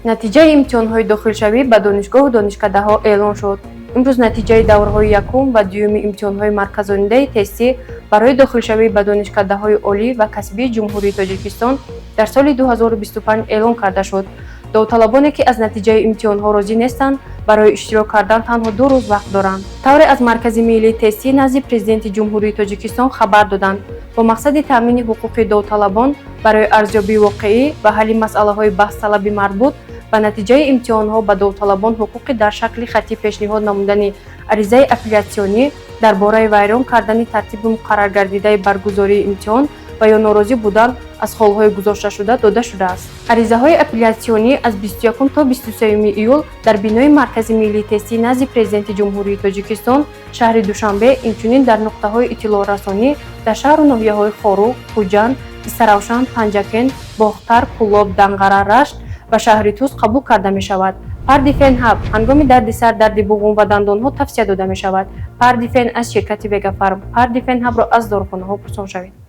натиҷаи имтиҳонҳои дохилшавӣ ба донишгоҳу донишкадаҳо эълон шуд. имрӯз натиҷаи давраҳои якум ва дуюми имтиҳонҳои марказонидаи тестӣ барои дохилшавӣ ба донишкадаҳои олӣ ва касбии ҷумҳурии Тоҷикистон дар соли 2025 эълон карда шуд. довталабоне ки аз натиҷаи имтиҳонҳо розӣ нестанд, барои иштирок кардан танҳо 2 рӯз вақт доранд. тавре аз Маркази миллии тестӣ назди Президенти Ҷумҳурии Тоҷикистон хабар доданд. бо мақсади таъмини ҳуқуқи довталабон барои арзёбии воқеӣ ва ҳалли масъалаҳои баҳсталаби марбут ба натиҷаи имтиҳонҳо ба довталабон ҳуқуқи дар шакли хаттӣ пешниҳод намудани аризаи апеллясионӣ дар бораи вайрон кардани тартиби муқарраргардидаи баргузории имтиҳон ва ё норозӣ будан аз холҳои гузошташуда дода шудааст. аризаҳои апеллясионӣ аз 21 то 23 июл дар бинои Маркази миллии тестӣ назди Президенти Ҷумҳурии Тоҷикистон шаҳри Душанбе, инчунин дар нуқтаҳои иттилоърасонӣ дар шаҳру ноҳияҳои Хору, Хуҷанд, Истаравшан, Панҷакен, Бохтар, Кӯлоб, Данғара, Рашт ва шаҳри Туз қабул карда мешавад. Пардифен ҳаб ҳангоми дарди сар, дарди буғум ва дандонҳо тавсия дода мешавад. Пардифен аз ширкати Вегафарм. Пардифен ҳабро аз дорухонаҳо пурсон шавед.